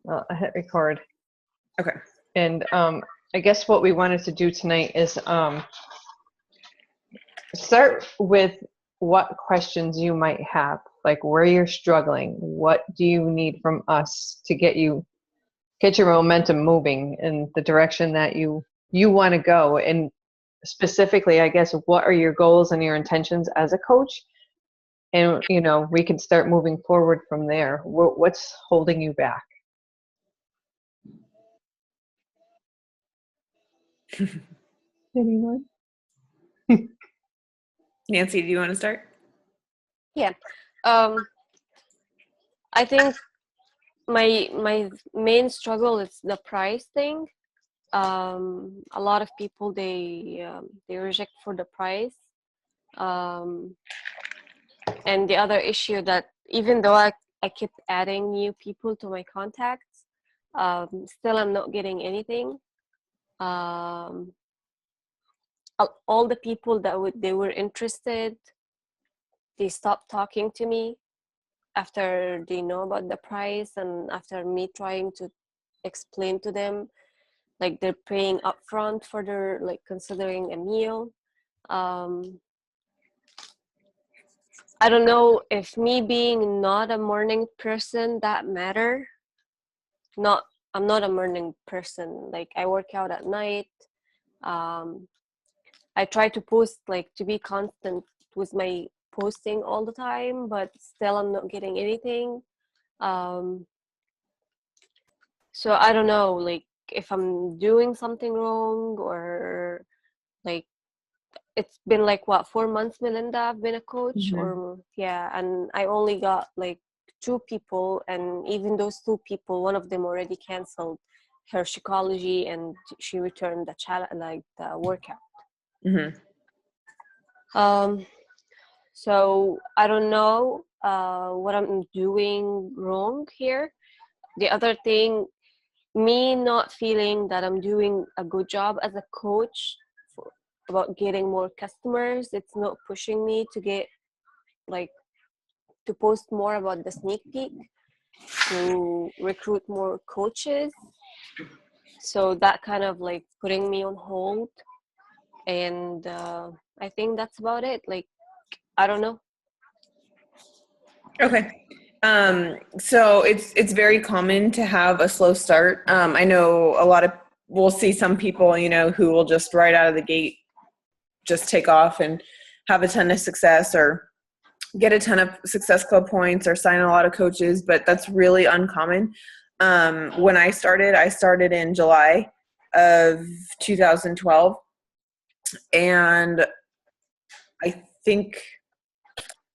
I hit record. Okay. And I guess what we wanted to do tonight is start with what questions you might have, like where you're struggling. What do you need from us to get your momentum moving in the direction that you want to go? And specifically, I guess, what are your goals and your intentions as a coach? And, we can start moving forward from there. What's holding you back? Anyone? Nancy, do you want to start? Yeah. I think my main struggle is the price thing. A lot of people they reject for the price. And the other issue that even though I keep adding new people to my contacts, still I'm not getting anything. All the people that they were interested, they stopped talking to me after they know about the price and after me trying to explain to them, like they're paying upfront for their, like, considering a meal. I don't know if me being not a morning person that matter. I'm not a morning person. Like, I work out at night. I try to post, like, to be constant with my posting all the time, but still I'm not getting anything. So I don't know, like, if I'm doing something wrong, or like, it's been like 4 months, Melinda, I've been a coach. Mm-hmm. Or yeah, and I only got like 2 people, and even those 2 people, one of them already canceled her Shakeology and she returned the the workout. Mm-hmm. So I don't know what I'm doing wrong here. The other thing, me not feeling that I'm doing a good job as a coach about getting more customers, it's not pushing me to get, like, to post more about the sneak peek, to recruit more coaches. So that kind of like putting me on hold. And I think that's about it. Like, I don't know. Okay. So it's very common to have a slow start. I know we'll see some people, who will just right out of the gate just take off and have a ton of success or get a ton of Success Club points or sign a lot of coaches, but that's really uncommon. When I started in July of 2012, and I think,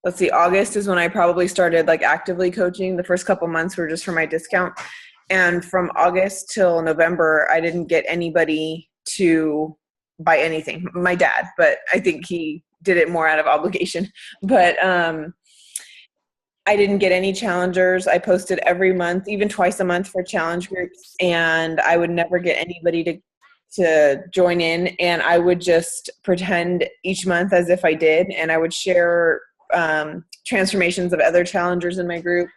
let's see, August is when I probably started like actively coaching. The first couple months were just for my discount. And from August till November, I didn't get anybody to buy anything. My dad, but I think he did it more out of obligation. But I didn't get any challengers. I posted every month, even twice a month, for challenge groups, and I would never get anybody to join in. And I would just pretend each month as if I did, and I would share transformations of other challengers in my group,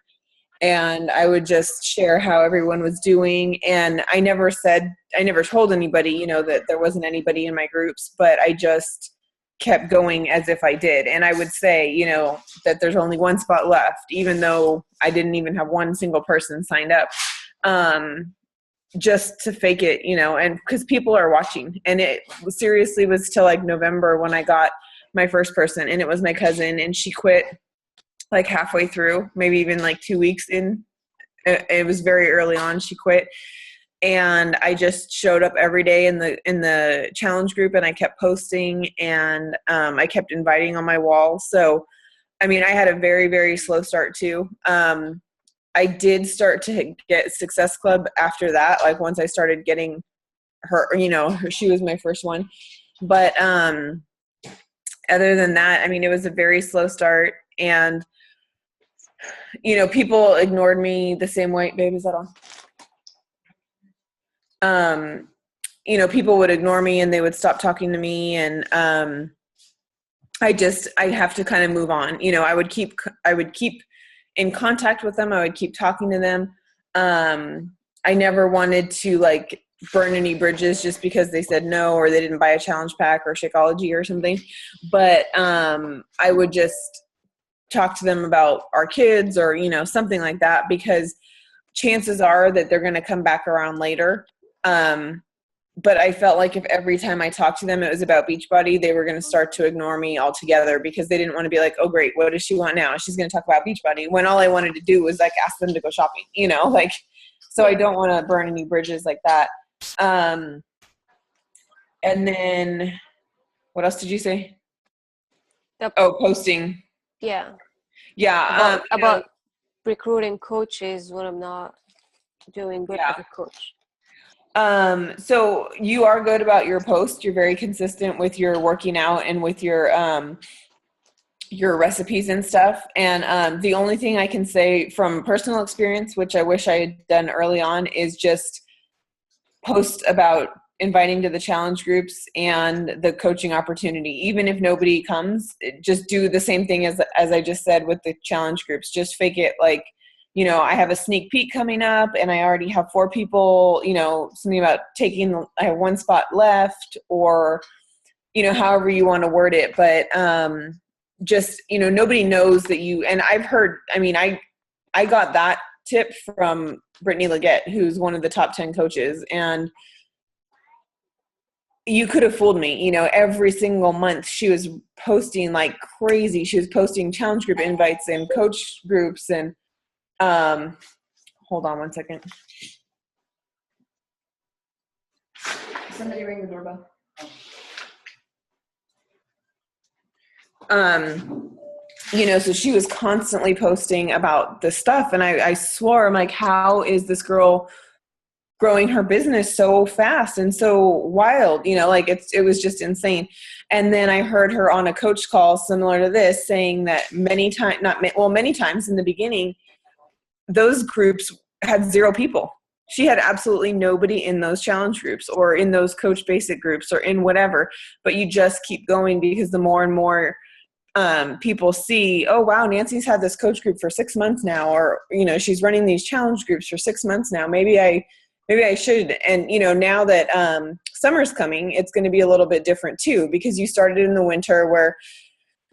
and I would just share how everyone was doing. And I never told anybody, that there wasn't anybody in my groups, but I just kept going as if I did. And I would say, that there's only one spot left, even though I didn't even have one single person signed up, just to fake it, and because people are watching. And it seriously was till like November when I got my first person, and it was my cousin, and she quit like halfway through, maybe even like 2 weeks in. It was very early on she quit. And I just showed up every day in the challenge group, and I kept posting, and I kept inviting on my wall. So, I mean, I had a very, very slow start too. I did start to get Success Club after that. Like once I started getting her, she was my first one. But other than that, I mean, it was a very slow start, and people ignored me the same way. Babe, is that on? People would ignore me and they would stop talking to me, and I'd have to kind of move on. I would keep in contact with them. I would keep talking to them. I never wanted to like burn any bridges just because they said no or they didn't buy a challenge pack or Shakeology or something. But I would just talk to them about our kids or, you know, something like that, because chances are that they're going to come back around later. But I felt like if every time I talked to them, it was about Beachbody, they were going to start to ignore me altogether, because they didn't want to be like, oh, great, what does she want now? She's going to talk about Beachbody, when all I wanted to do was like ask them to go shopping, you know, like, so I don't want to burn any bridges like that. And then what else did you say? Posting. Yeah. Yeah. About recruiting coaches when I'm not doing good as a coach. So you are good about your post. You're very consistent with your working out and with your recipes and stuff. And the only thing I can say from personal experience, which I wish I had done early on, is just post about inviting to the challenge groups and the coaching opportunity. Even if nobody comes, just do the same thing as I just said with the challenge groups. Just fake it like, you know, I have a sneak peek coming up and I already have 4 people, you know, something about I have 1 spot left, or, you know, however you want to word it. But just, you know, nobody knows that you, and I've heard, I mean, I got that tip from Brittany Leggett, who's one of the top 10 coaches, and you could have fooled me. You know, every single month she was posting like crazy. She was posting challenge group invites and coach groups. And hold on one second. Somebody ring the doorbell. You know, so she was constantly posting about this stuff. And I swore, I'm like, how is this girl growing her business so fast and so wild? You know, like it was just insane. And then I heard her on a coach call similar to this saying that many times in the beginning, those groups had 0 people. She had absolutely nobody in those challenge groups or in those coach basic groups or in whatever, but you just keep going, because the more and more people see, oh wow, Nancy's had this coach group for 6 months now, or, you know, she's running these challenge groups for 6 months now. Maybe I should. And, you know, now that summer's coming, it's going to be a little bit different too, because you started in the winter where,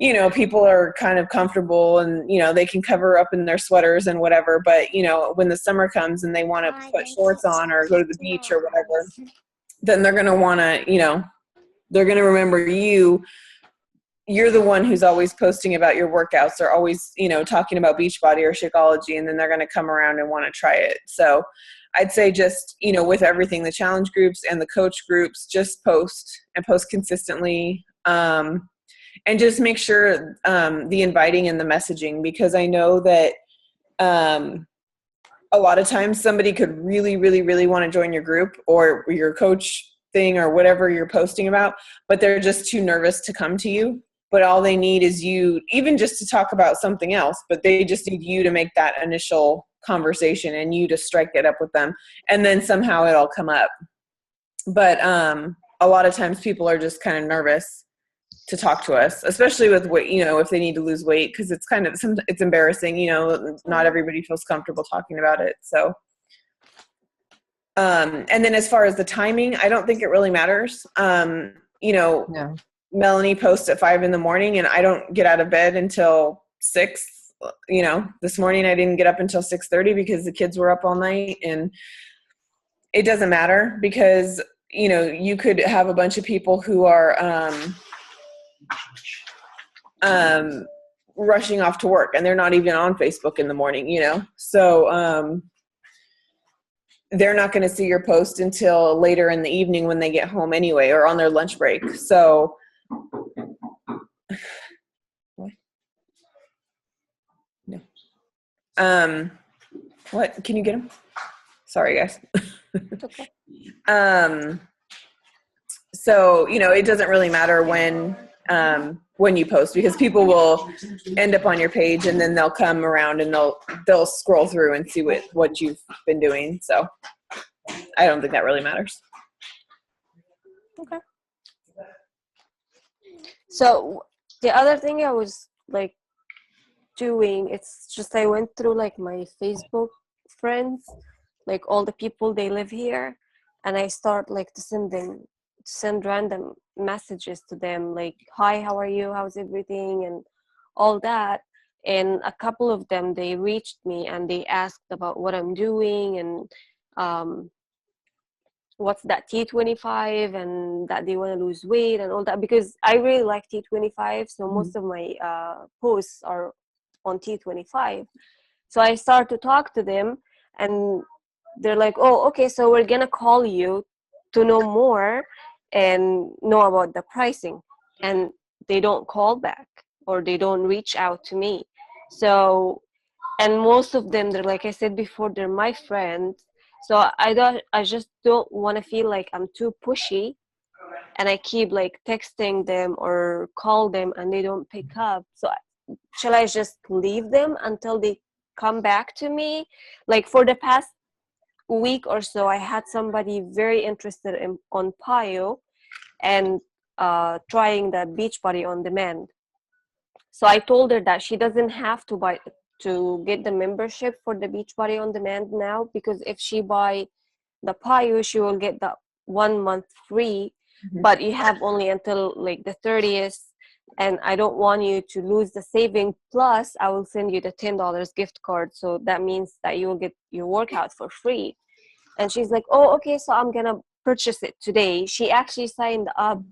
you know, people are kind of comfortable and, you know, they can cover up in their sweaters and whatever. But, you know, when the summer comes and they want to put shorts on or go to the beach or whatever, then they're going to want to, you know, they're going to remember you. You're the one who's always posting about your workouts, or always, you know, talking about Beachbody or Shakeology, and then they're going to come around and want to try it. So I'd say just, you know, with everything, the challenge groups and the coach groups, just post and post consistently. And just make sure the inviting and the messaging, because I know that a lot of times somebody could really, really, really want to join your group or your coach thing or whatever you're posting about, but they're just too nervous to come to you. But all they need is you, even just to talk about something else, but they just need you to make that initial conversation and you to strike it up with them. And then somehow it'll come up. But a lot of times people are just kind of nervous to talk to us, especially with weight, you know, if they need to lose weight, because it's kind of, it's embarrassing, you know, not everybody feels comfortable talking about it. So, and then as far as the timing, I don't think it really matters. You know, Yeah. Melanie posts at 5 a.m. and I don't get out of bed until 6. You know, this morning I didn't get up until 6:30 because the kids were up all night, and it doesn't matter, because, you know, you could have a bunch of people who are, rushing off to work and they're not even on Facebook in the morning, you know? So, they're not going to see your post until later in the evening when they get home anyway, or on their lunch break. So, what? No. What? Can you get them? Sorry, guys. It's okay. So, you know, it doesn't really matter when you post, because people will end up on your page and then they'll come around and they'll scroll through and see what you've been doing. So I don't think that really matters. Okay. So the other thing I was like doing, it's just I went through like my Facebook friends like all the people they live here, and I start like to send random messages to them like, hi, how are you, how's everything, and all that. And a couple of them, they reached me and they asked about what I'm doing, and what's that T25, and that they want to lose weight and all that, because I really like T25, so most of my posts are on T25. So I start to talk to them, and they're like, oh, okay, so we're gonna call you to know more and know about the pricing. And they don't call back, or they don't reach out to me. So, and most of them, they're, like I said before, they're my friends. So I just don't want to feel like I'm too pushy, and I keep like texting them or call them and they don't pick up. So shall I just leave them until they come back to me? Like for the past week or so, I had somebody very interested on PIO and trying the Beachbody on demand. So I told her that she doesn't have to get the membership for the Beachbody on demand now, because if she buy the PIO, she will get the 1 month free, but you have only until like the 30th, and I don't want you to lose the saving. Plus I will send you the $10 gift card, so that means that you will get your workout for free. And she's like, oh, okay, so I'm gonna purchase it today. She actually signed up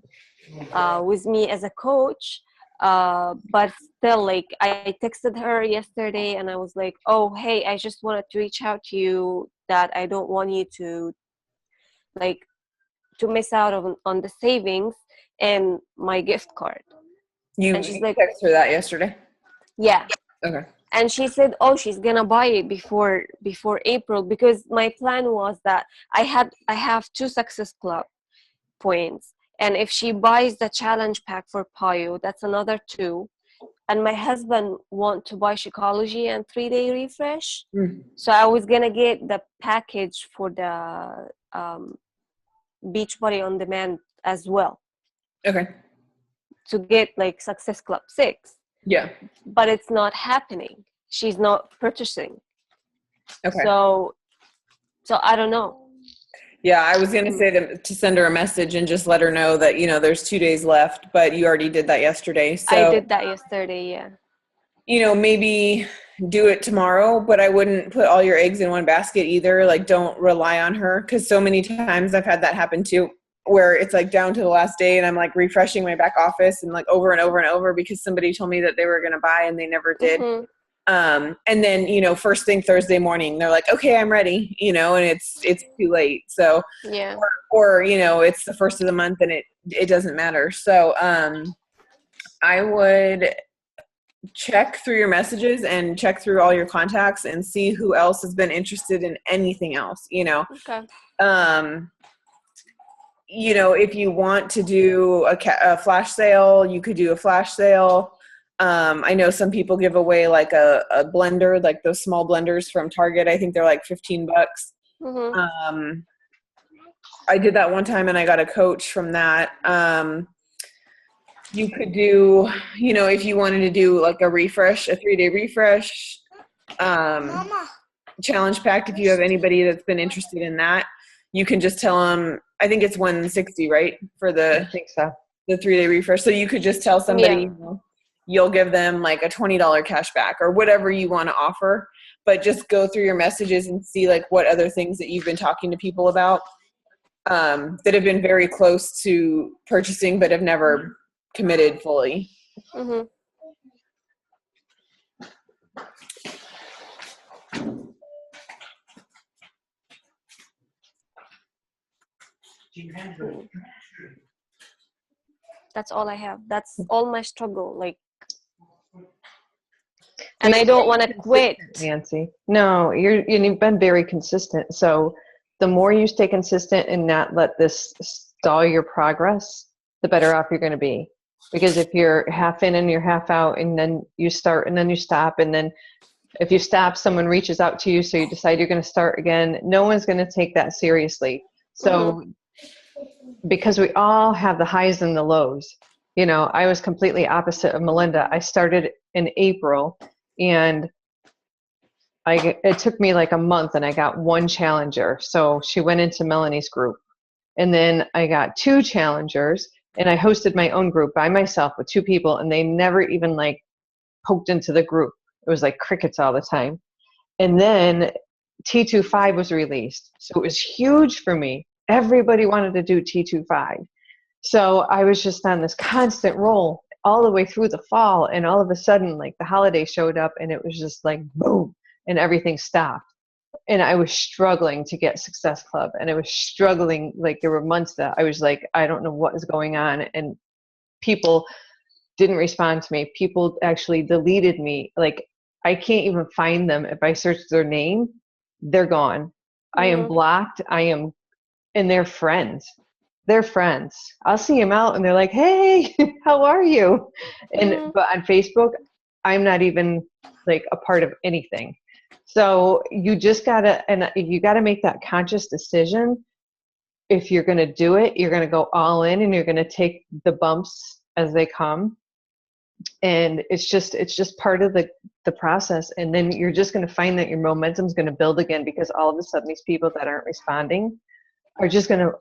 with me as a coach, but still, like, I texted her yesterday and I was like, oh, hey, I just wanted to reach out to you that I don't want you to like to miss out on the savings and my gift card. You And she's like, texted her that yesterday? yeah. Okay. And she said, oh, she's gonna buy it before April, because my plan was that I have 2 Success Club points, and if she buys the challenge pack for PIO, that's another 2. And my husband want to buy Shakeology and 3-day refresh, so I was gonna get the package for the Beachbody on demand as well, Okay. to get like Success Club 6. Yeah. But it's not happening. She's not purchasing. Okay. So I don't know. Yeah, I was going to say to send her a message and just let her know that, there's 2 days left, but you already did that yesterday. So I did that yesterday, yeah. Maybe do it tomorrow, but I wouldn't put all your eggs in one basket either. Like, don't rely on her, because so many times I've had that happen too, where it's like down to the last day and I'm like refreshing my back office and like over and over and over because somebody told me that they were going to buy and they never did. Mm-hmm. And then, first thing Thursday morning, they're like, okay, I'm ready, and it's too late. So, Yeah. or it's the first of the month and it doesn't matter. So, I would check through your messages and check through all your contacts and see who else has been interested in anything else, Okay. If you want to do a flash sale, you could do a flash sale. I know some people give away like a blender, like those small blenders from Target. I think they're like $15. Mm-hmm. I did that one time and I got a coach from that. You could do, if you wanted to do like a refresh, a 3-day refresh, challenge pack. If you have anybody that's been interested in that, you can just tell them, I think it's $160, right? For I think so. the 3-day refresh. So you could just tell somebody, you'll give them like a $20 cash back or whatever you want to offer, but just go through your messages and see like what other things that you've been talking to people about, that have been very close to purchasing, but have never committed fully. Mm-hmm. That's all I have. That's all my struggle. Like, and I don't want to quit. Nancy. No, you've been very consistent. So the more you stay consistent and not let this stall your progress, the better off you're going to be. Because if you're half in and you're half out, and then you start and then you stop, and then if you stop, someone reaches out to you, so you decide you're going to start again, no one's going to take that seriously. So because we all have the highs and the lows, I was completely opposite of Melinda. I started in April, and it took me like a month and I got one challenger. So she went into Melanie's group. And then I got two challengers and I hosted my own group by myself with two people and they never even like poked into the group. It was like crickets all the time. And then T25 was released. So it was huge for me. Everybody wanted to do T25. So I was just on this constant roll all the way through the fall. And all of a sudden, like the holiday showed up and it was just like boom, and everything stopped. And I was struggling to get Success Club. And I was struggling, like there were months that I was like, I don't know what is going on. And people didn't respond to me. People actually deleted me. Like I can't even find them. If I search their name, they're gone. I am blocked. And they're friends. They're friends. I'll see them out and they're like, hey, how are you? And but on Facebook, I'm not even like a part of anything. So you just gotta make that conscious decision. If you're gonna do it, you're gonna go all in and you're gonna take the bumps as they come. And it's just part of the process. And then you're just gonna find that your momentum's gonna build again, because all of a sudden these people that aren't responding are just gonna,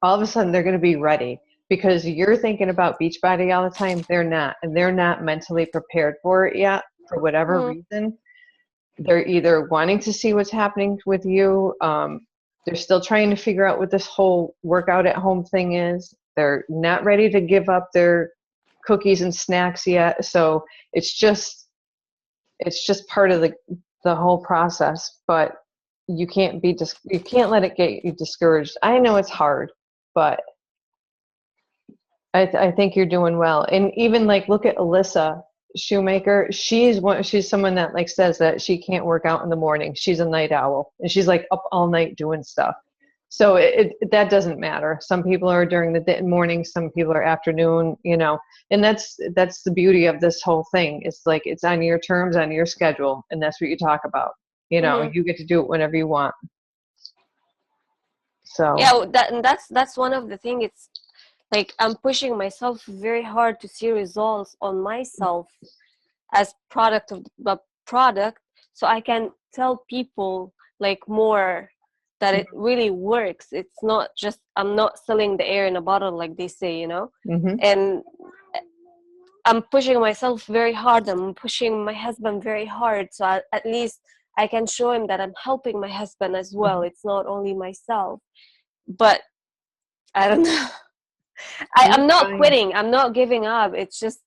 all of a sudden they're gonna be ready, because you're thinking about Beachbody all the time. They're not, and they're not mentally prepared for it yet for whatever reason. They're either wanting to see what's happening with you. They're still trying to figure out what this whole workout at home thing is. They're not ready to give up their cookies and snacks yet. So it's just part of the whole process, but you can't let it get you discouraged. I know it's hard, but I think you're doing well. And even like, look at Alyssa Shoemaker. She's someone that like says that she can't work out in the morning. She's a night owl and she's like up all night doing stuff. So that doesn't matter. Some people are during the morning, some people are afternoon, and that's the beauty of this whole thing. It's like, it's on your terms, on your schedule. And that's what you talk about. You get to do it whenever you want. So yeah, that's one of the things. It's like I'm pushing myself very hard to see results on myself as product of the product, so I can tell people like more that it really works. It's not just, I'm not selling the air in a bottle like they say, and I'm pushing myself very hard. I'm pushing my husband very hard, so at least I can show him that I'm helping my husband as well. It's not only myself. But I don't know. I'm not quitting. I'm not giving up. It's just,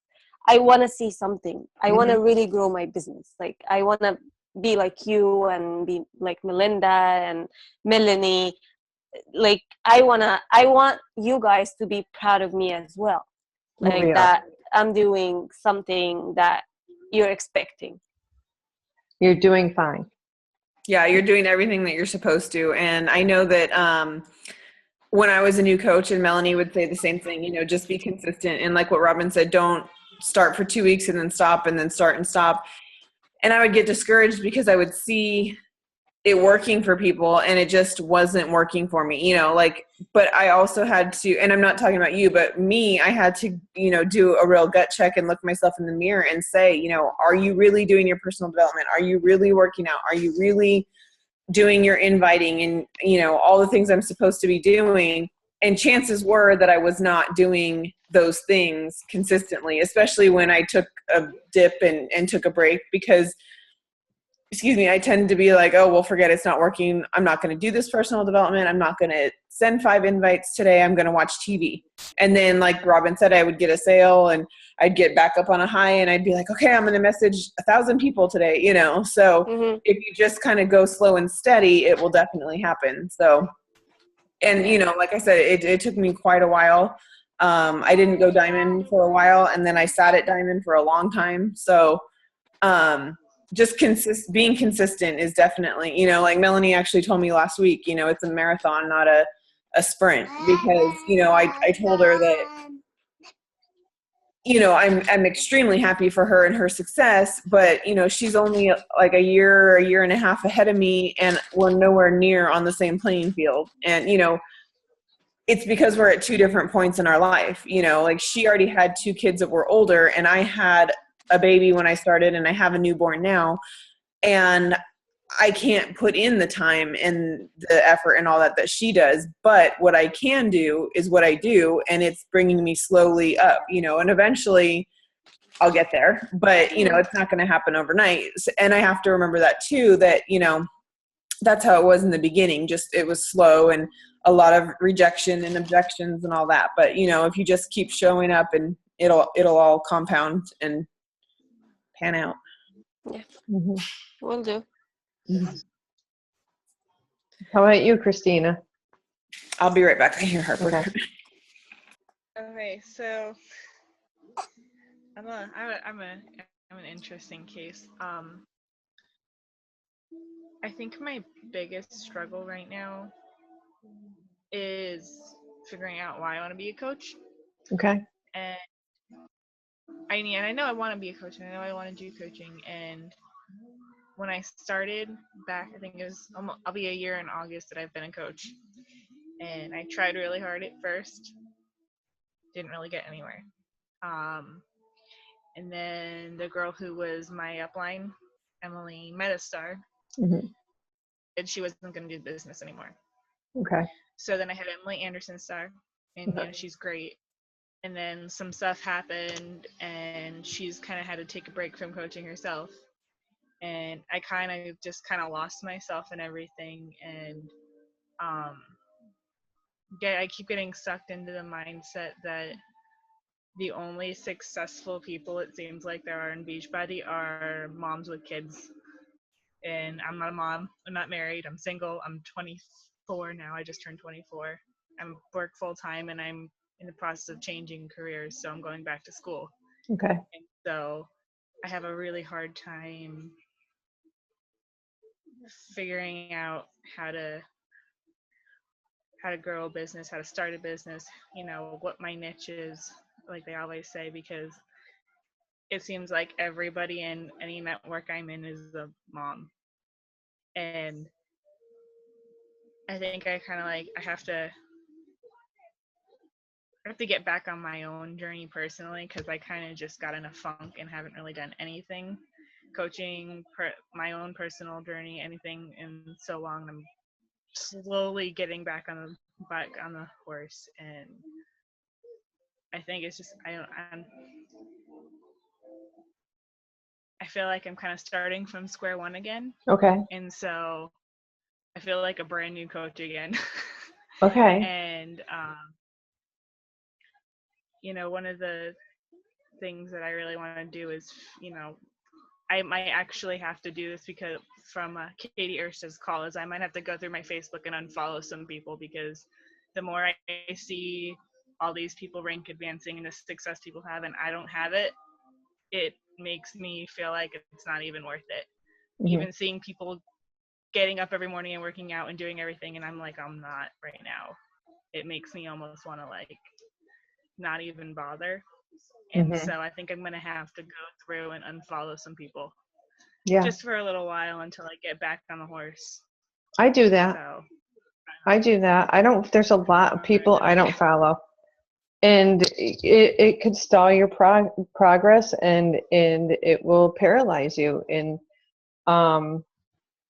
I want to see something. I want to really grow my business. Like, I want to be like you and be like Melinda and Melanie. Like, I want you guys to be proud of me as well. Like that I'm doing something that you're expecting. you're doing fine. Yeah, you're doing everything that you're supposed to. And I know that when I was a new coach, and Melanie would say the same thing, just be consistent. And like what Robin said, don't start for 2 weeks and then stop and then start and stop. And I would get discouraged because I would see it working for people and it just wasn't working for me, but I also had to, and I'm not talking about you, but me, I had to, do a real gut check and look myself in the mirror and say, are you really doing your personal development? Are you really working out? Are you really doing your inviting and, all the things I'm supposed to be doing? And chances were that I was not doing those things consistently, especially when I took a dip and took a break, because I tend to be like, oh, well, forget it's not working. I'm not going to do this personal development. I'm not going to send 5 invites today. I'm going to watch TV. And then like Robin said, I would get a sale and I'd get back up on a high and I'd be like, okay, I'm going to message 1,000 people today, So if you just kind of go slow and steady, it will definitely happen. So, and like I said, it took me quite a while. I didn't go diamond for a while and then I sat at diamond for a long time. So, just being consistent is definitely, like Melanie actually told me last week, it's a marathon, not a sprint, because, I told her that, I'm extremely happy for her and her success, but, she's only like a year and a half ahead of me and we're nowhere near on the same playing field. And, it's because we're at 2 different points in our life, like she already had 2 kids that were older and I had a baby when I started and I have a newborn now. And I can't put in the time and the effort and all that she does. But what I can do is what I do, and it's bringing me slowly up, and eventually I'll get there. But, it's not going to happen overnight. And I have to remember that too, that, that's how it was in the beginning. Just it was slow and a lot of rejection and objections and all that. But, if you just keep showing up, and it'll all compound and pan out. Yeah, Mm-hmm. will do. How about you, Christina? I'll be right back. I hear Harper. Okay. Okay, so I'm an interesting case. I think my biggest struggle right now is figuring out why I want to be a coach. Okay. And I know I want to be a coach, and I know I want to do coaching. And when I started back, I think it was I'll be a year in August that I've been a coach. And I tried really hard at first, didn't really get anywhere. And then the girl who was my upline, Emily Metastar, Mm-hmm. and she wasn't going to do business anymore. Okay. So then I had Emily Anderson Star, and she's great. And then some stuff happened, and she's kind of had to take a break from coaching herself. And I kind of lost myself in everything, and I keep getting sucked into the mindset that the only successful people it seems like there are in Beachbody are moms with kids. And I'm not a mom. I'm not married. I'm single. I'm 24 now. I just turned 24. I work full time, and I'm in the process of changing careers, so I'm going back to school. Okay. And so I have a really hard time figuring out how to grow a business, how to start a business, what my niche is, like they always say, because it seems like everybody in any network I'm in is a mom. And I think I kind of I have to get back on my own journey personally, because I kind of just got in a funk and haven't really done anything coaching, my own personal journey, anything in so long. I'm slowly getting back on the horse, and I think it's just I feel like I'm kind of starting from square one again. Okay. And so I feel like a brand new coach again. Okay. And one of the things that I really want to do is, I might actually have to do this because from Katie Ersta's call is I might have to go through my Facebook and unfollow some people, because the more I see all these people rank advancing and the success people have and I don't have it, it makes me feel like it's not even worth it. Mm-hmm. Even seeing people getting up every morning and working out and doing everything, and I'm like, I'm not right now. It makes me almost want to not even bother. And Mm-hmm. so I think I'm going to have to go through and unfollow some people. Yeah. Just for a little while until I get back on the horse. I do that. So, I do that. There's a lot of people I don't follow. And it could stall your progress, and it will paralyze you. And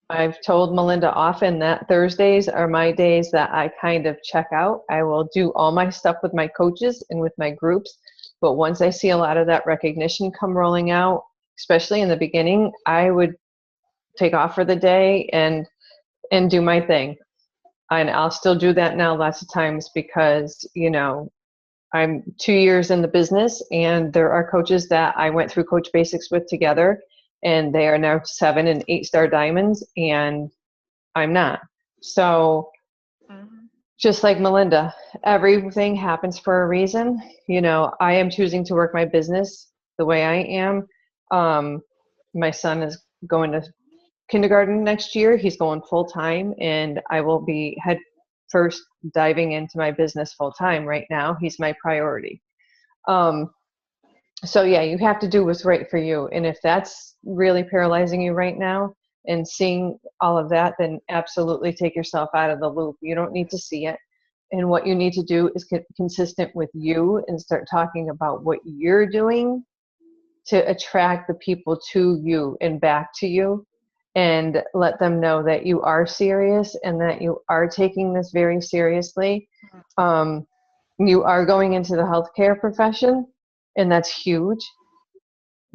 I've told Melinda often that Thursdays are my days that I kind of check out. I will do all my stuff with my coaches and with my groups. But once I see a lot of that recognition come rolling out, especially in the beginning, I would take off for the day and do my thing. And I'll still do that now lots of times, because, I'm 2 years in the business, and there are coaches that I went through Coach Basics with together, and they are now 7 and 8-star diamonds, and I'm not. So just like Melinda, everything happens for a reason. I am choosing to work my business the way I am. My son is going to kindergarten next year. He's going full time, and I will be head first diving into my business full time. Right now, he's my priority. So yeah, you have to do what's right for you. And if that's really paralyzing you right now and seeing all of that, then absolutely take yourself out of the loop. You don't need to see it. And what you need to do is get consistent with you and start talking about what you're doing to attract the people to you and back to you. and let them know that you are serious and that you are taking this very seriously. You are going into the healthcare profession, and that's huge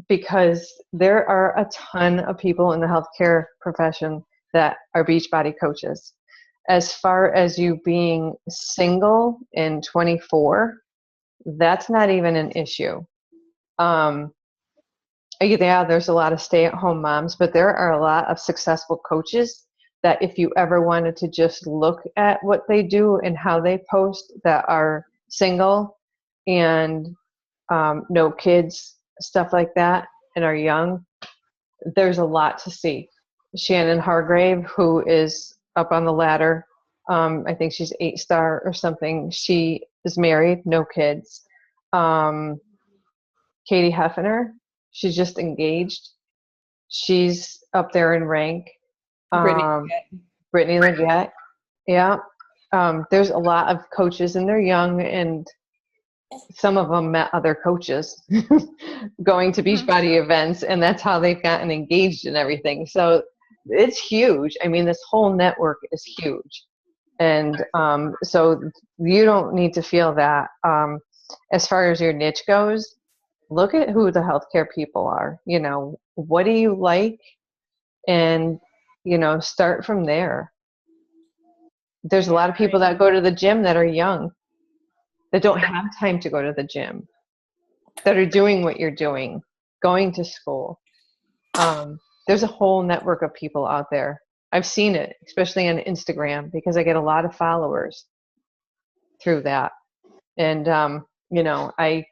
because there are a ton of people in the healthcare profession that are Beachbody coaches. As far as you being single and 24, that's not even an issue. Yeah, there's a lot of stay-at-home moms, but there are a lot of successful coaches that if you ever wanted to just look at what they do and how they post, that are single and no kids, stuff like that, and are young, there's a lot to see. Shannon Hargrave, who is up on the ladder, I think she's 8-star or something. She is married, no kids. Katie Hefner, she's just engaged. She's up there in rank. Brittany Leggett, yeah. There's a lot of coaches, and they're young, and some of them met other coaches going to Beachbody events, and that's how they've gotten engaged and everything. So it's huge. I mean, this whole network is huge. And so you don't need to feel that. As far as your niche goes, look at who the healthcare people are. You know, what do you like? And, you know, start from there. There's a lot of people that go to the gym that are young, that don't have time to go to the gym, that are doing what you're doing, going to school. There's a whole network of people out there. I've seen it, especially on Instagram, because I get a lot of followers through that. And, you know, I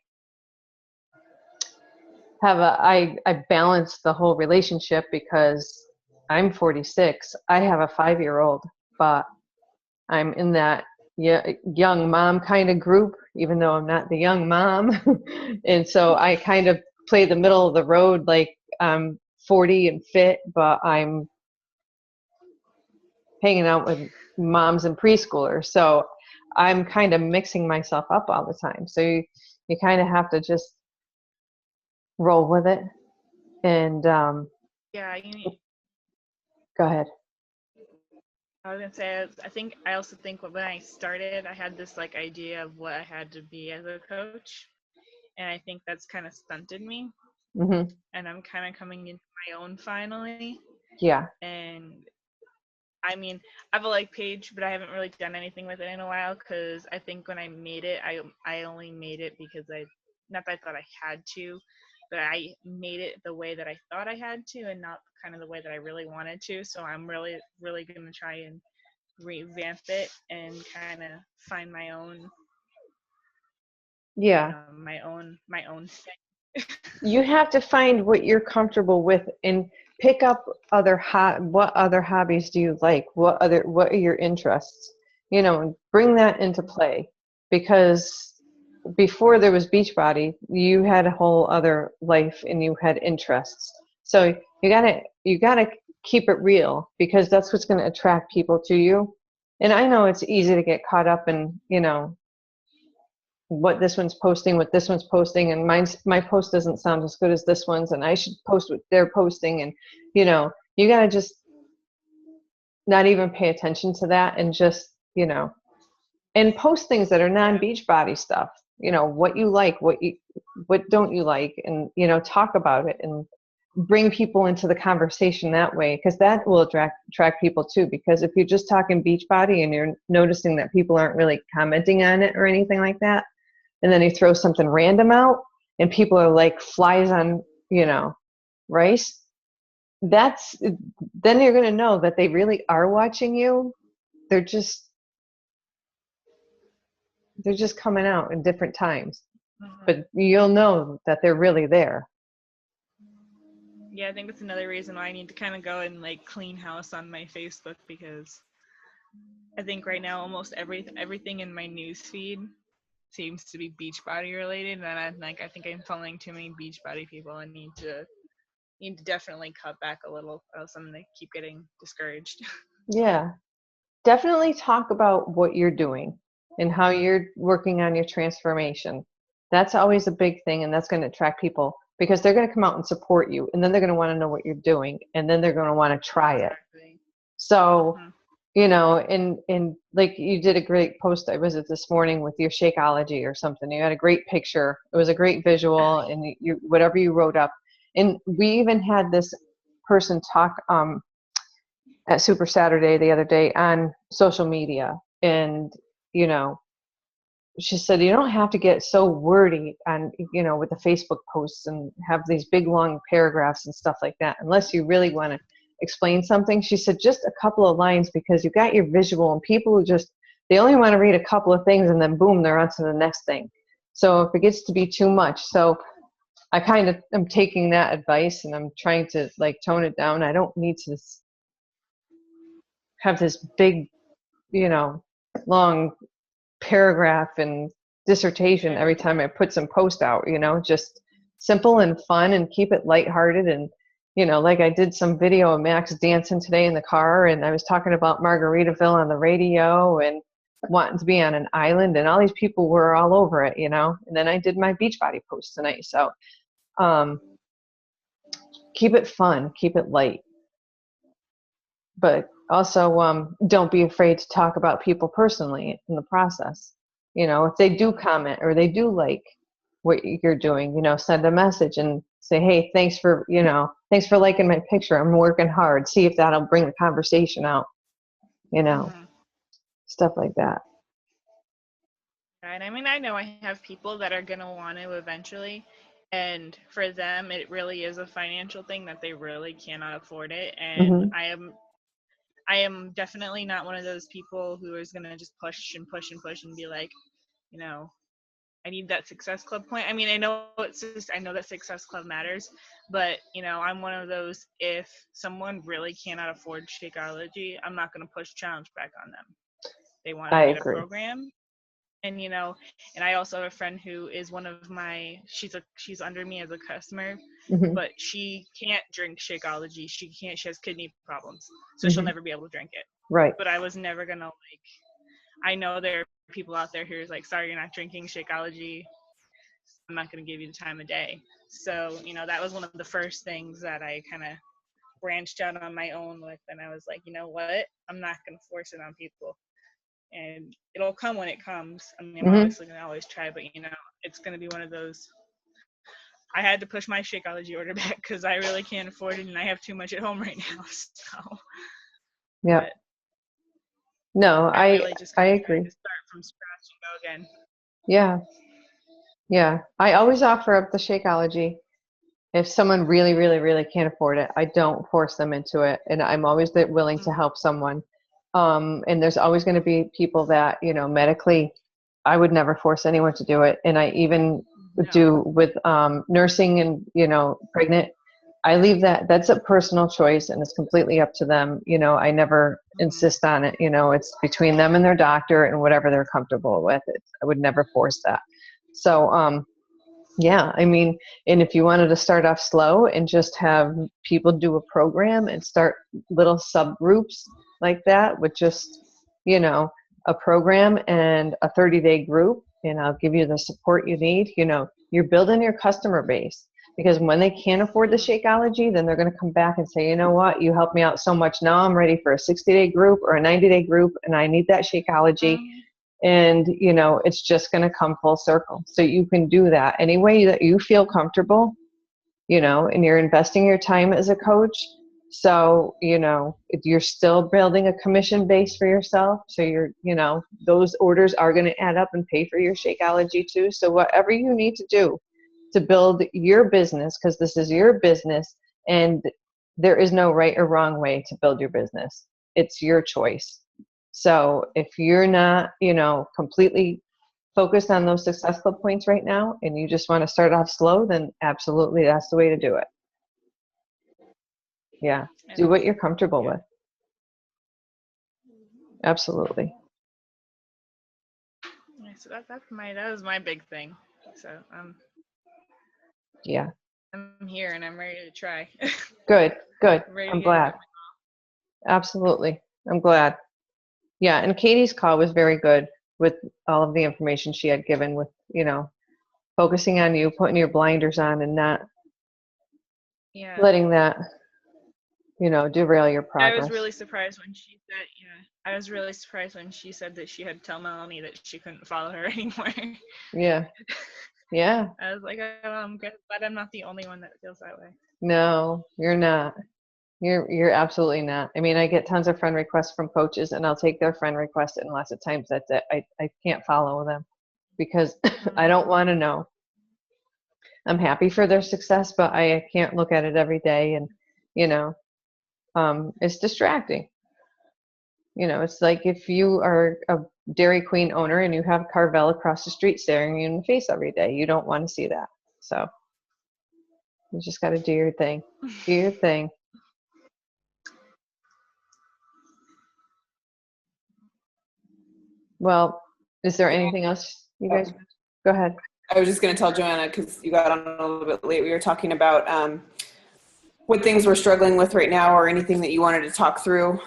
balance the whole relationship because I'm 46. I have a 5-year-old, but I'm in that young mom kind of group, even though I'm not the young mom. And so I kind of play the middle of the road, like I'm 40 and fit, but I'm hanging out with moms and preschoolers. So I'm kind of mixing myself up all the time. So you kind of have to just roll with it. And Yeah, go ahead. I was gonna say, I also think when I started, I had this like idea of what I had to be as a coach, and I think that's kind of stunted me. Mm-hmm. And I'm kind of coming into my own finally. Yeah. And I mean, I have a like page, but I haven't really done anything with it in a while because I think when I made it, I only made it because not that I thought I had to, but I made it the way that I thought I had to and not kind of the way that I really wanted to. So I'm really, really going to try and revamp it and kind of find my own, Yeah. my own thing. You have to find what you're comfortable with and pick up what other hobbies do you like? What are your interests? You know, and bring that into play, because before there was Beachbody, you had a whole other life and you had interests. So you gotta keep it real, because that's what's going to attract people to you. And I know it's easy to get caught up in, you know, what this one's posting, and my post doesn't sound as good as this one's, and I should post what they're posting. And, you know, you got to just not even pay attention to that and just, you know, and post things that are non-Beachbody stuff, you know, what you like, what don't you like, and, you know, talk about it and bring people into the conversation that way, because that will attract people too. Because if you're just talking Beachbody and you're noticing that people aren't really commenting on it or anything like that, and then you throw something random out and people are like flies on, you know, rice, then you're going to know that they really are watching you. They're just coming out in different times, but you'll know that they're really there. Yeah, I think that's another reason why I need to kind of go and like clean house on my Facebook, because I think right now almost everything in my news feed seems to be Beachbody related, and I think I'm following too many Beachbody people. I need to definitely cut back a little, or else I'm gonna keep getting discouraged. Yeah, definitely talk about what you're doing and how you're working on your transformation. That's always a big thing, and that's going to attract people. because they're going to come out and support you, and then they're going to want to know what you're doing, and then they're going to want to try it. Exactly. So, Mhm. you know, and like you did a great post, I was it this morning with your Shakeology or something. You had a great picture. It was a great visual, and you whatever you wrote up. And we even had this person talk at Super Saturday the other day on social media, and you know, she said you don't have to get so wordy on, you know, with the Facebook posts and have these big long paragraphs and stuff like that unless you really want to explain something. She said just a couple of lines, because you got your visual, and people who just, they only want to read a couple of things and then boom, they're on to the next thing. So if it gets to be too much, so I kind of am taking that advice and I'm trying to like tone it down. I don't need to have this big, you know, long paragraph and dissertation every time I put some post out, you know, just simple and fun, and keep it lighthearted. And, you know, like I did some video of Max dancing today in the car, and I was talking about Margaritaville on the radio and wanting to be on an island, and all these people were all over it, you know. And then I did my Beachbody post tonight. So keep it fun, keep it light, but also don't be afraid to talk about people personally in the process. You know, if they do comment or they do like what you're doing, you know, send a message and say, hey, thanks for, you know, thanks for liking my picture. I'm working hard. See if that'll bring the conversation out, you know, Mhm. stuff like that. Right. I mean, I know I have people that are going to want to eventually, and for them, it really is a financial thing that they really cannot afford it. And Hmm. I am definitely not one of those people who is going to just push and push and push and be like, you know, I need that Success Club point. I mean, I know it's just, I know that Success Club matters, but you know, I'm one of those, if someone really cannot afford Shakeology, I'm not going to push challenge back on them. They want I to get a agree. program, and you know, and I also have a friend who is one of my, she's under me as a customer, Hmm. but she can't drink Shakeology. She has kidney problems, so she'll Hmm. never be able to drink it. Right. But I was never gonna like, I know there are people out there who's like, sorry, you're not drinking Shakeology, I'm not gonna give you the time of day. So you know, that was one of the first things that I kind of branched out on my own with, and I was like, you know what, I'm not gonna force it on people, and it'll come when it comes. I mean, I'm Hmm. obviously gonna always try, but you know, it's gonna be one of those. I had to push my Shakeology order back because I really can't afford it, and I have too much at home right now. So, Yeah. but No, I'm I really just I kind of trying agree. to start from scratch and go again. Yeah. Yeah. I always offer up the Shakeology. If someone really, really, really can't afford it, I don't force them into it, and I'm always willing to Mm-hmm. help someone. And there's always going to be people that, you know, medically, I would never force anyone to do it. And I even No. do with nursing and, you know, pregnant. I leave that. That's a personal choice, and it's completely up to them. You know, I never Mm-hmm. insist on it. You know, it's between them and their doctor and whatever they're comfortable with. I would never force that. So, yeah, I mean, and if you wanted to start off slow and just have people do a program and start little subgroups like that with just, you know, a program and a 30-day group, and I'll give you the support you need, you know, you're building your customer base, because when they can't afford the Mm-hmm. Shakeology, then they're going to come back and say, you know what, you helped me out so much. Now I'm ready for a 60-day group or a 90-day group, and I need that Shakeology. Mm-hmm. And you know, it's just going to come full circle. So you can do that any way that you feel comfortable, you know, and you're investing your time as a coach. So you know, you're still building a commission base for yourself, so you're, you know, those orders are going to add up and pay for your Shakeology too. So whatever you need to do to build your business, because this is your business, and there is no right or wrong way to build your business. It's your choice. So if you're not, you know, completely focused on those Success Club points right now, and you just want to start off slow, then absolutely that's the way to do it. Yeah. Do And what you're comfortable yeah. with. Absolutely. Yeah, so that was my big thing. So Yeah. I'm here and I'm ready to try. Good. Good. I'm ready to I'm give glad. it. Absolutely. I'm glad. Yeah. And Katie's call was very good with all of the information she had given with, you know, focusing on you, putting your blinders on and not Yeah. letting that, derail your I progress. was really surprised when she said, I was really surprised when she said that she had to tell Melanie that she couldn't follow her anymore. Yeah. Yeah. I was like, oh, I'm glad I'm not the only one that feels that way. No, you're not. You're absolutely not. I mean, I get tons of friend requests from coaches, and I'll take their friend request, and lots of times that's it. I can't follow them because I don't want to know. I'm happy for their success, but I can't look at it every day, and it's distracting. It's like if you are a Dairy Queen owner and you have Carvel across the street staring you in the face every day, you don't want to see that. So you just got to do your thing. Do your thing. Well, is there anything else you guys? Go ahead. I was just going to tell Joanna, because you got on a little bit late, we were talking about what things we're struggling with right now, or anything that you wanted to talk through,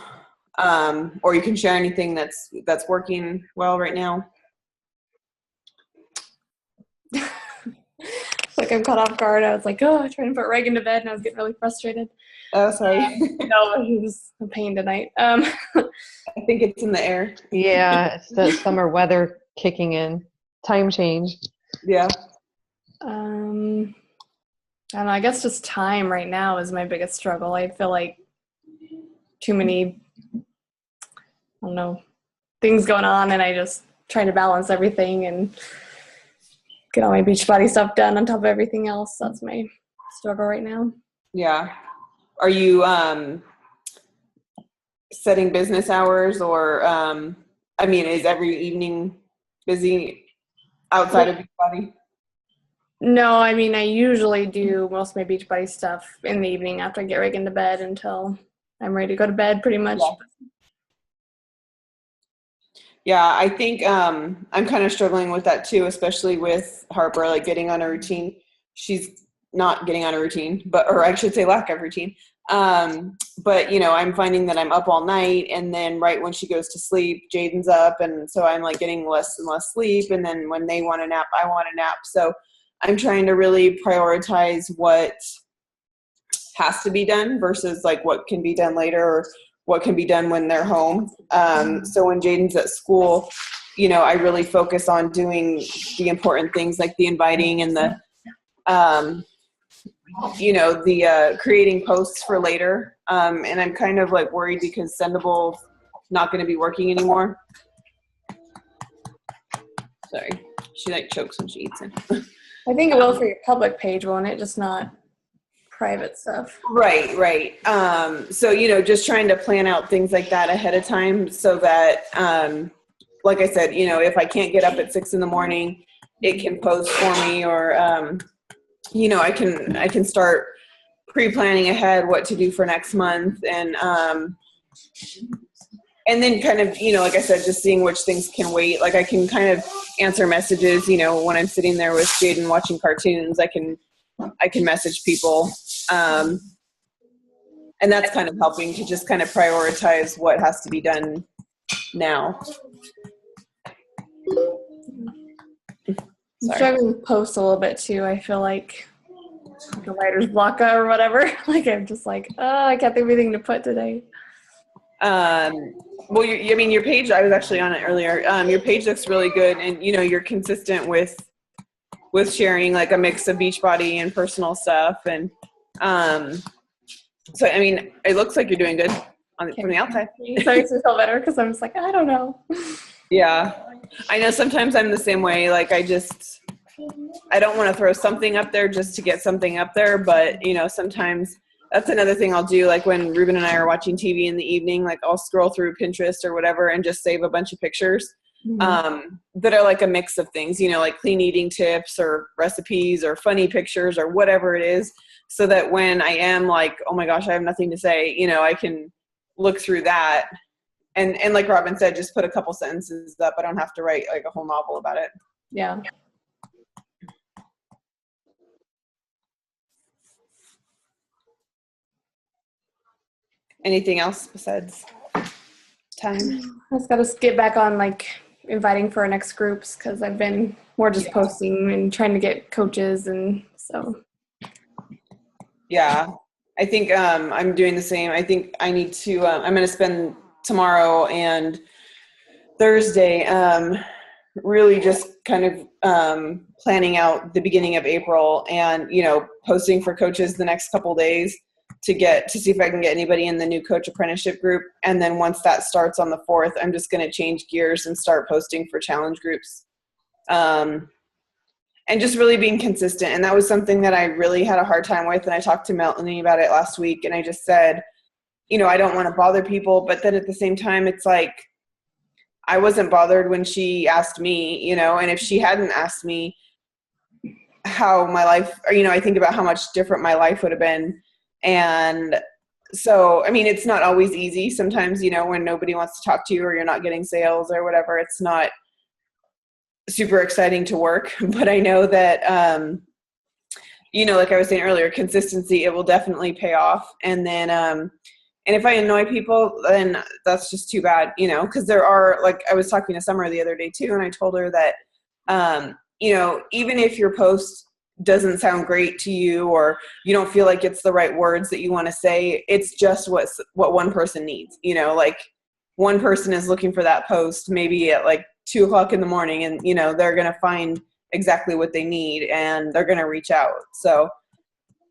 or you can share anything that's working well right now. Like I'm caught off guard. I was like, oh, trying to put Reagan to bed, and I was getting really frustrated. Oh, sorry. No, he was a pain tonight. I think it's in the air. Yeah, it's the summer weather kicking in. Time change. Yeah. I don't know. I guess just time right now is my biggest struggle. I feel like too many, I don't know, things going on, and I just try to balance everything and get all my Beachbody stuff done on top of everything else. That's my struggle right now. Yeah. Are you setting business hours, or is every evening busy outside of Beachbody? No, I mean, I usually do most of my Beachbody stuff in the evening after I get Reagan to bed until I'm ready to go to bed, pretty much. Yeah, I think I'm kind of struggling with that too, especially with Harper, like getting on a routine. She's not getting on a routine, or I should say lack of routine. But I'm finding that I'm up all night, and then right when she goes to sleep, Jaden's up, and so I'm like getting less and less sleep. And then when they want a nap, I want a nap. So I'm trying to really prioritize what has to be done versus like what can be done later, or what can be done when they're home. So when Jaden's at school, I really focus on doing the important things like the inviting and the creating posts for later. And I'm kind of like worried because Sendable not going to be working anymore. Sorry. She like chokes when she eats it. I think it will for your public page, won't it? Just not private stuff. Right. So, just trying to plan out things like that ahead of time so that, like I said, if I can't get up at 6 a.m, it can post for me, or, I can start pre-planning ahead what to do for next month. And then kind of, like I said, just seeing which things can wait. Like I can kind of answer messages, when I'm sitting there with Jaden watching cartoons, I can message people. And that's kind of helping to just kind of prioritize what has to be done now. I'm struggling with posts a little bit too. I feel like a writer's block or whatever. Like I'm just like, oh, I can't think of anything to put today. Well, your page, I was actually on it earlier. Your page looks really good, and you're consistent with sharing like a mix of Beachbody and personal stuff, and so it looks like you're doing good from the outside. So it makes me feel better because I'm just like, I don't know. Yeah, I know sometimes I'm the same way. Like I don't want to throw something up there just to get something up there, but sometimes that's another thing I'll do. Like when Ruben and I are watching TV in the evening, like I'll scroll through Pinterest or whatever and just save a bunch of pictures that are like a mix of things, like clean eating tips or recipes or funny pictures or whatever it is, so that when I am like, oh my gosh, I have nothing to say, I can look through that. And like Robin said, just put a couple sentences up. I don't have to write like a whole novel about it. Yeah. Anything else besides time? I just got to get back on like inviting for our next groups because I've been more just posting and trying to get coaches, and so. Yeah, I think I'm doing the same. I think I need to. I'm going to spend tomorrow and Thursday really just kind of planning out the beginning of April, and posting for coaches the next couple days to see if I can get anybody in the new coach apprenticeship group. And then once that starts on the 4th, I'm just going to change gears and start posting for challenge groups. And just really being consistent. And that was something that I really had a hard time with. And I talked to Melanie about it last week. And I just said, I don't want to bother people. But then at the same time, it's like, I wasn't bothered when she asked me, and if she hadn't asked me how my life, or, I think about how much different my life would have been. And so, I mean, it's not always easy. Sometimes, when nobody wants to talk to you or you're not getting sales or whatever, it's not super exciting to work. But I know that, like I was saying earlier, consistency, it will definitely pay off. And then, and if I annoy people, then that's just too bad, because there are, like, I was talking to Summer the other day too, and I told her that, even if your post doesn't sound great to you, or you don't feel like it's the right words that you want to say, it's just what one person needs, like one person is looking for that post maybe at like 2:00 in the morning, and, they're going to find exactly what they need and they're going to reach out. So,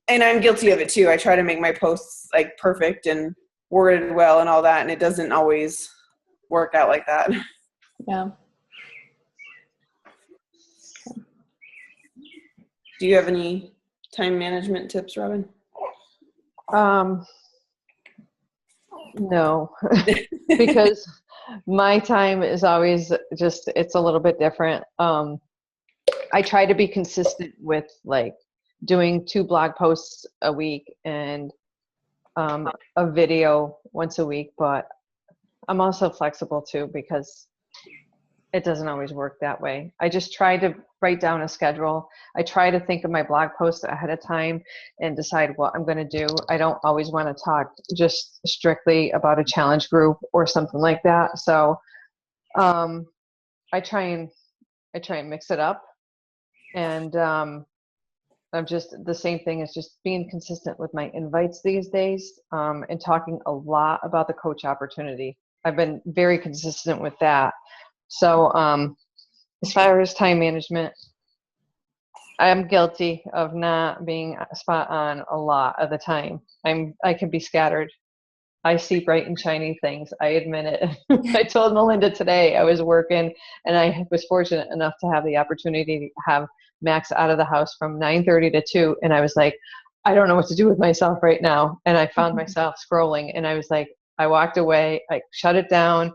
and I'm guilty of it too. I try to make my posts like perfect and worded well and all that, and it doesn't always work out like that. Yeah. Do you have any time management tips, Robin? No, because my time is always just, it's a little bit different. I try to be consistent with like doing 2 blog posts a week and a video once a week, but I'm also flexible too, because it doesn't always work that way. I just try to write down a schedule. I try to think of my blog post ahead of time and decide what I'm going to do. I don't always want to talk just strictly about a challenge group or something like that. So I try and mix it up. And I'm just, the same thing as just being consistent with my invites these days, and talking a lot about the coach opportunity. I've been very consistent with that. So as far as time management, I'm guilty of not being spot on a lot of the time. I can be scattered. I see bright and shiny things. I admit it. I told Melinda today I was working, and I was fortunate enough to have the opportunity to have Max out of the house from 9:30 to 2. And I was like, I don't know what to do with myself right now. And I found myself scrolling, and I was like, I walked away, I shut it down.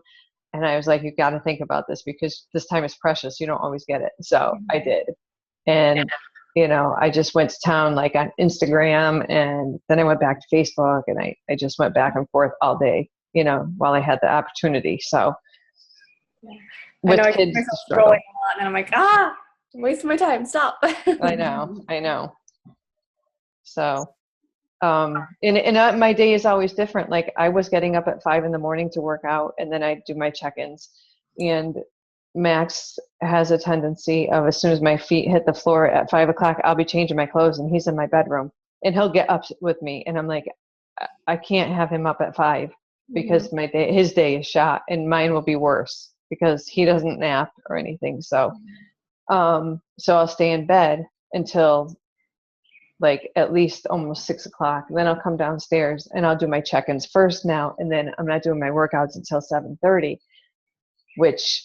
And I was like, you got to think about this, because this time is precious. You don't always get it. So I did. And, I just went to town like on Instagram, and then I went back to Facebook, and I just went back and forth all day, while I had the opportunity. So with I kids, find myself the struggle. scrolling a lot, and I'm like, I'm wasting my time. Stop. I know. So, and my day is always different. Like I was getting up at 5 a.m. to work out, and then I do my check-ins. And Max has a tendency of, as soon as my feet hit the floor at 5 o'clock, I'll be changing my clothes, and he's in my bedroom, and he'll get up with me. And I'm like, I can't have him up at 5, because his day is shot, and mine will be worse because he doesn't nap or anything. So, so I'll stay in bed until like at least almost 6 o'clock. Then I'll come downstairs and I'll do my check-ins first now. And then I'm not doing my workouts until 7:30, which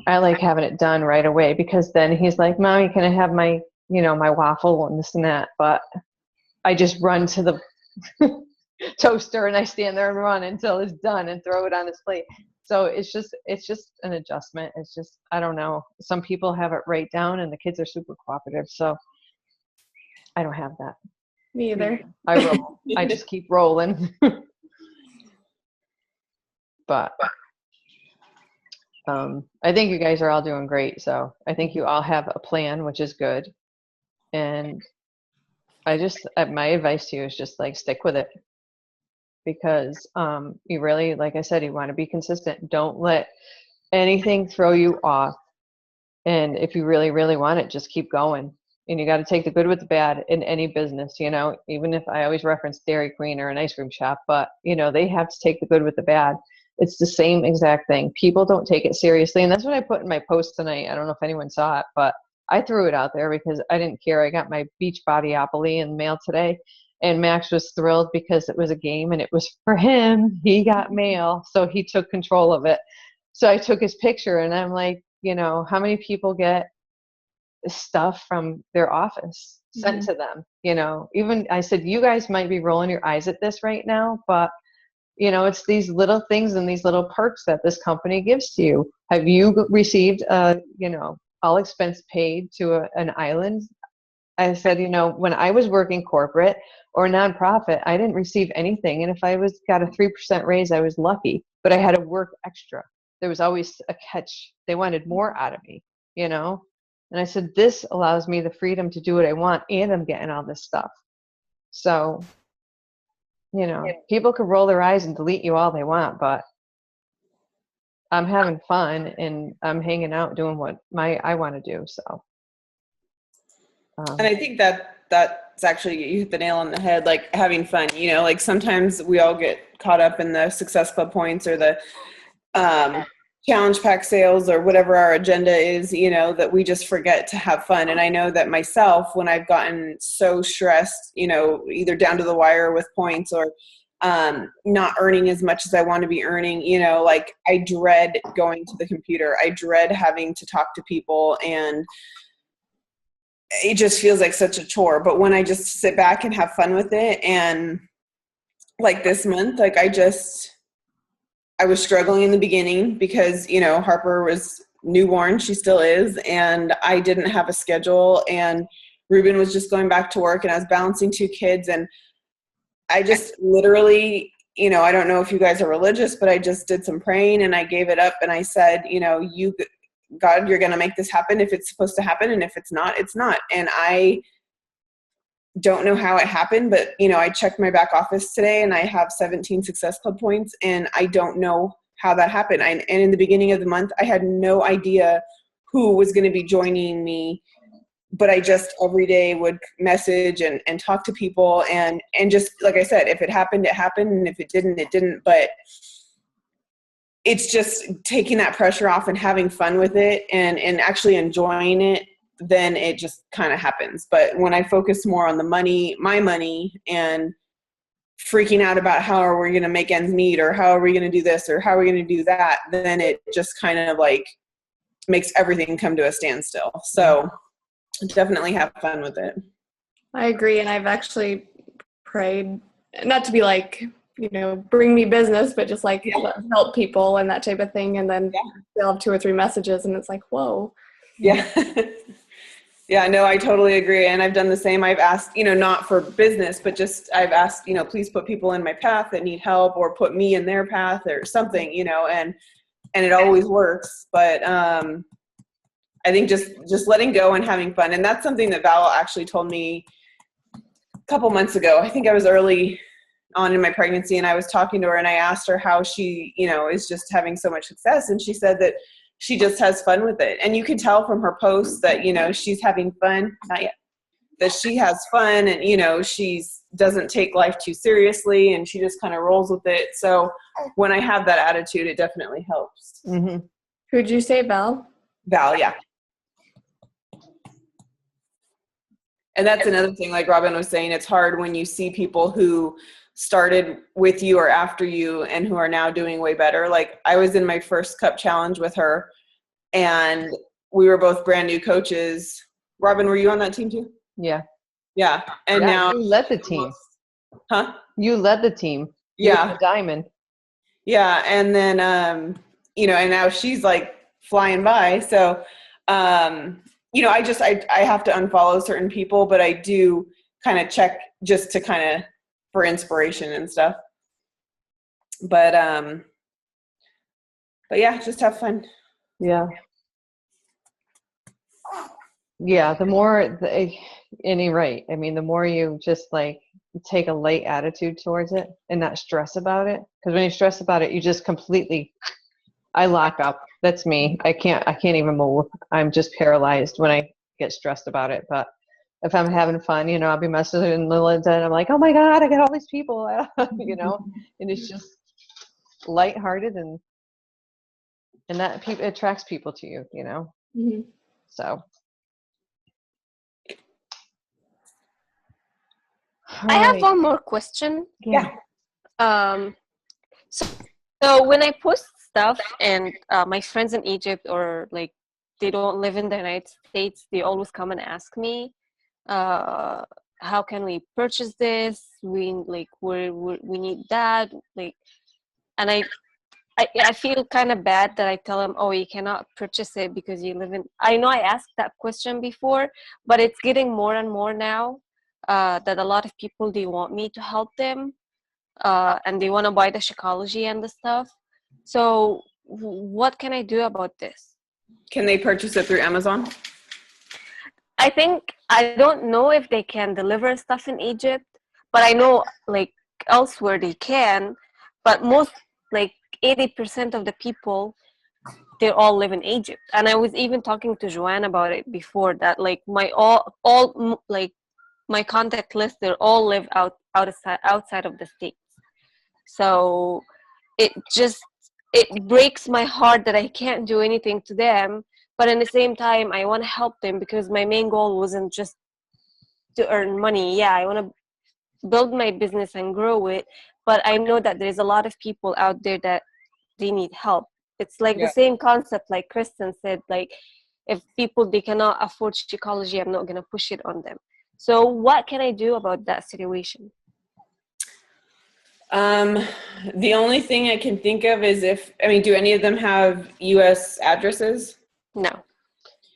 I like having it done right away, because then he's like, Mommy, can I have my, my waffle and this and that? But I just run to the toaster, and I stand there and run until it's done and throw it on his plate. So it's just an adjustment. It's just, I don't know. Some people have it right down, and the kids are super cooperative. So I don't have that. Me either. I roll. I just keep rolling. But I think you guys are all doing great. So I think you all have a plan, which is good. And my advice to you is just like stick with it, because you really, like I said, you want to be consistent. Don't let anything throw you off. And if you really, really want it, just keep going. And you got to take the good with the bad in any business, you know, even if I always reference Dairy Queen or an ice cream shop, but you know, they have to take the good with the bad. It's the same exact thing. People don't take it seriously. And that's what I put in my post tonight. I don't know if anyone saw it, but I threw it out there because I didn't care. I got my Beach Bodyopoly in the mail today, and Max was thrilled because it was a game and it was for him. He got mail, so he took control of it. So I took his picture and I'm like, you know, how many people get stuff from their office sent to them? You know, even I said, you guys might be rolling your eyes at this right now, but you know, it's these little things and these little perks that this company gives to you. Have you received, you know, all expense paid to an island? I said, you know, when I was working corporate or nonprofit, I didn't receive anything. And if I got a 3% raise, I was lucky, but I had to work extra. There was always a catch. They wanted more out of me, you know? And I said, this allows me the freedom to do what I want, and I'm getting all this stuff. So, you know, people could roll their eyes and delete you all they want, but I'm having fun and I'm hanging out doing what I want to do. So, and I think that's actually, you hit the nail on the head, like having fun, you know, like sometimes we all get caught up in the Success Club points or the challenge pack sales or whatever our agenda is, you know, that we just forget to have fun. And I know that myself, when I've gotten so stressed, you know, either down to the wire with points or not earning as much as I want to be earning, you know, like I dread going to the computer. I dread having to talk to people, and it just feels like such a chore. But when I just sit back and have fun with it, and like this month, like I was struggling in the beginning because, you know, Harper was newborn. She still is. And I didn't have a schedule, and Ruben was just going back to work, and I was balancing 2 kids. And I just literally, you know, I don't know if you guys are religious, but I just did some praying and I gave it up. And I said, you know, God, you're going to make this happen if it's supposed to happen. And if it's not, it's not. And I don't know how it happened, but you know, I checked my back office today and I have 17 Success Club points, and I don't know how that happened. And in the beginning of the month, I had no idea who was going to be joining me, but I just every day would message and talk to people, and just, like I said, if it happened, it happened. And if it didn't, it didn't. But it's just taking that pressure off and having fun with it and actually enjoying it, then it just kind of happens. But when I focus more on the money, my money, and freaking out about how are we going to make ends meet, or how are we going to do this, or how are we going to do that, then it just kind of like makes everything come to a standstill. So definitely have fun with it. I agree. And I've actually prayed, not to be like, you know, bring me business, but just like help people and that type of thing. And then they'll have 2 or 3 messages and it's like, whoa. Yeah. Yeah, no, I totally agree. And I've done the same. I've asked, you know, not for business, but just I've asked, you know, please put people in my path that need help, or put me in their path or something, you know, and it always works. But I think just letting go and having fun. And that's something that Val actually told me a couple months ago. I think I was early on in my pregnancy, and I was talking to her and I asked her how she, you know, is just having so much success. And she said that she just has fun with it. And you can tell from her posts that, you know, she's having fun, not yet, that she has fun, and, you know, doesn't take life too seriously, and she just kind of rolls with it. So when I have that attitude, it definitely helps. Mm-hmm. Who'd you say, Val? Val, yeah. And that's another thing, like Robin was saying, it's hard when you see people who started with you or after you and who are now doing way better. Like I was in my first cup challenge with her, and we were both brand new coaches. Robin, were you on that team too? Yeah. Yeah. And now you led the team. Huh? You led the team. Yeah. You're the diamond. Yeah. And then, you know, and now she's like flying by. So, you know, I have to unfollow certain people, but I do kind of check just to kind of for inspiration and stuff. But yeah, just have fun. Yeah. Yeah. The more, and you're right. I mean, the more you just like take a light attitude towards it and not stress about it. Because when you stress about it, you just completely, I lock up. That's me. I can't even move. I'm just paralyzed when I get stressed about it. But if I'm having fun, I'll be messaging Melinda and I'm like, oh my God, I got all these people, and it's just lighthearted and that attracts people to you, Mhm. so. I have Alright. one more question. Yeah. Um, so when I post stuff and my friends in Egypt or like they don't live in the United States, they always come and ask me, how can we purchase this? We like we need that, like, and I feel kind of bad that I tell them, oh, you cannot purchase it because you live in. I know I asked that question before, but it's getting more and more now that a lot of people, they want me to help them, and they want to buy the Shakeology and the stuff. So what can I do about this? Can they purchase it through Amazon? I don't know if they can deliver stuff in Egypt, but I know like elsewhere they can, but most like 80% of the people, they all live in Egypt. And I was even talking to Joanne about it before, that like my like my contact list, they all live outside of the States. So it breaks my heart that I can't do anything to them, but at the same time I want to help them because my main goal wasn't just to earn money. Yeah, I want to build my business and grow it, but I know that there's a lot of people out there that they need help. It's like the Yeah. same concept like Kristen said, like if people, they cannot afford Shakeology, I'm not going to push it on them. So what can I do about that situation? The only thing I can think of is do any of them have US addresses? No.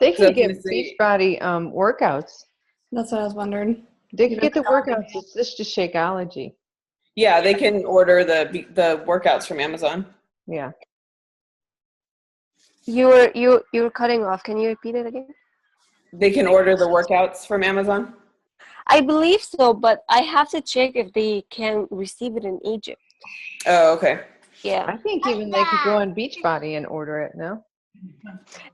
They So I can was gonna get say- Beachbody workouts. That's what I was wondering. They can get the workouts. It's just Shakeology. Yeah, they can order the workouts from Amazon. Yeah. You were cutting off. Can you repeat it again? They can order the workouts from Amazon. I believe so, but I have to check if they can receive it in Egypt. Oh, okay. Yeah. I think even they could go on Beachbody and order it, no?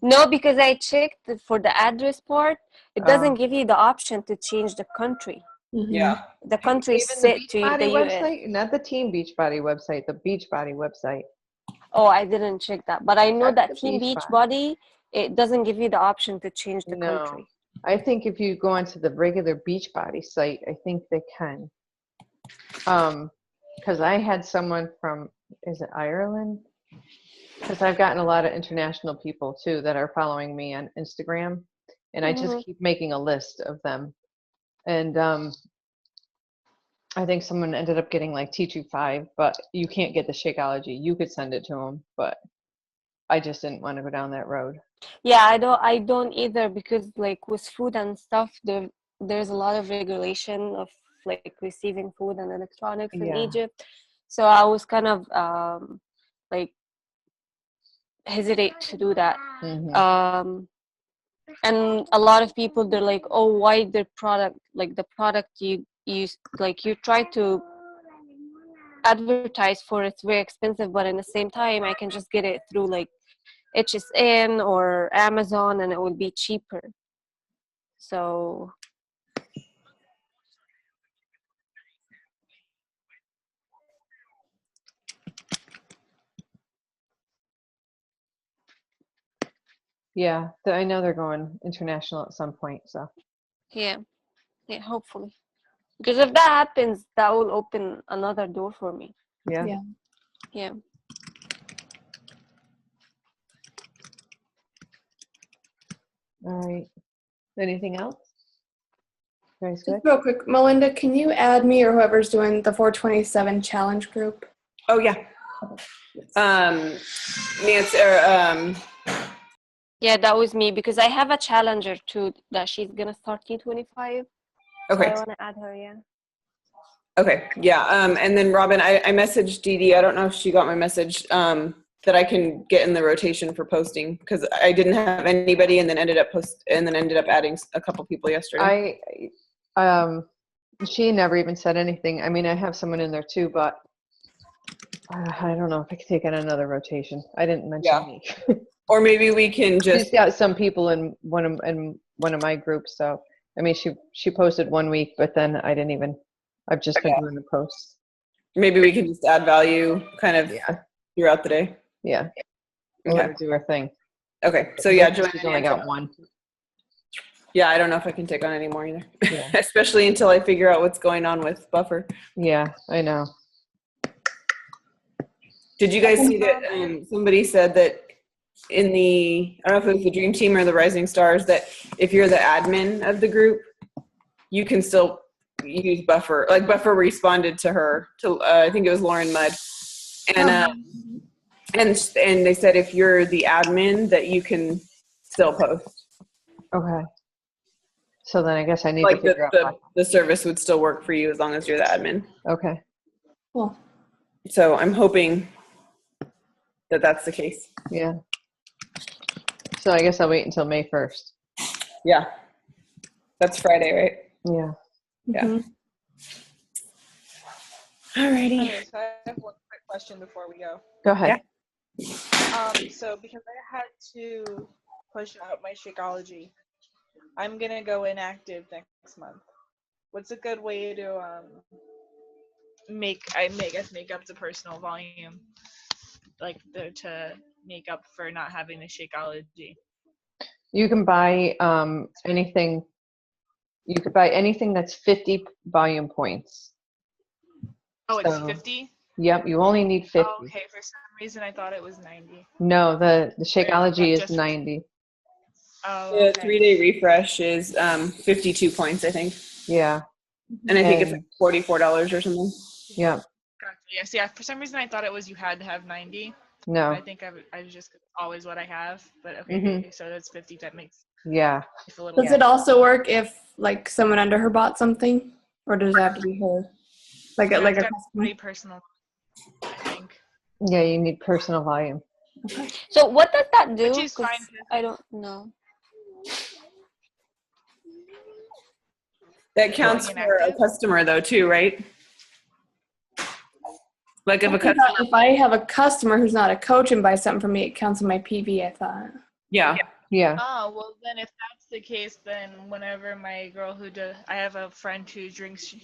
No, because I checked for the address part. It Oh. doesn't give you the option to change the country. Mhm. Yeah. The country is Even the set to Beachbody the US. website? Not the Team Beachbody website, the Beachbody website. Oh, I didn't check that. But I know Check that the Team Beachbody. Beachbody, it doesn't give you the option to change the No. country. I think if you go onto the regular Beachbody site, I think they can. Because I had someone from, is it Ireland? Because I've gotten a lot of international people too that are following me on Instagram, and I just Mhm. keep making a list of them. And I think someone ended up getting like T25, but you can't get the Shakeology. You could send it to them, but I just didn't want to go down that road. Yeah, I don't either, because like with food and stuff, there's a lot of regulation of like receiving food and electronics in Yeah. Egypt. So I was kind of like hesitate to do that. Mhm. And a lot of people, they're like, oh, why the product, like the product you like you try to advertise for, it's very expensive, but in the same time I can just get it through like HSN or Amazon and it would be cheaper. So Yeah, I know they're going international at some point, so. yeah, hopefully, because if that happens, that will open another door for me. Yeah. Yeah. Yeah. All right. Anything else? Guys good? Just real quick, Melinda, can you add me or whoever's doing the 427 challenge group? Oh, yeah. Nancy, Yeah, that was me, because I have a challenger too that she's gonna start T25. So okay. I want to add her. Yeah. Okay. Yeah. And then Robin, I messaged Dee Dee. I don't know if she got my message, that I can get in the rotation for posting, because I didn't have anybody and then ended up adding a couple people yesterday. She never even said anything. I mean, I have someone in there too, but I don't know if I could take on another rotation. I didn't mention me. Or maybe we can She's just, got some people in one of my groups, so I mean, she posted 1 week, but then I've just been doing the posts. Maybe we can just add value kind of throughout the day. Yeah. We'll let Okay. her do her thing. Okay. So yeah, She's Joanna. only got one. Yeah, I don't know if I can take on any more either. Yeah. Especially until I figure out what's going on with Buffer. Yeah, I know. Did you guys see that somebody said that in the, I don't know if it was the Dream Team or the Rising Stars, that if you're the admin of the group, you can still use Buffer. Like Buffer responded to her, I think it was Lauren Mudd. And they said if you're the admin that you can still post. Okay. So then I guess I need to Like figure out. the service would still work for you as long as you're the admin. Okay. Cool. So I'm hoping that that's the case. Yeah. So I guess I'll wait until May 1st. Yeah. That's Friday, right? Yeah. Yeah. Mhm. Alrighty. Okay, so I have one quick question before we go. Go ahead. So because I had to push out my Shakeology, I'm gonna go inactive next month. What's a good way to make up the personal volume, like to make up for not having the Shakeology? You can buy anything. You could buy anything that's 50 volume points. Oh, it's So, 50? Yep, you only need 50. Oh, okay, for some reason I thought it was 90. No, the Shakeology is Just- 90. Oh, The okay. 3-day refresh is 52 points, I think. Yeah. And I think it's And- like $44 or something. Yeah. Gotcha. Yes, yeah. For some reason I thought it was you had to have 90. No. I think I was just always what I have. But okay, Mhm. so that's 50. That makes Yeah. it a little. Does it also work if like someone under her bought something, or does it have to be her? Like a It's customer? gotta be pretty personal, I think. Yeah, you need personal volume. So what does that do? Which is 'Cause fine. I don't know. That counts Going for a inactive? customer though too, right? Like if a I thought customer, if I have a customer who's not a coach and buys something from me, it counts in my PV, I thought. yeah. Yeah. Oh, well then if that's the case, then whenever my girl I have a friend who drinks,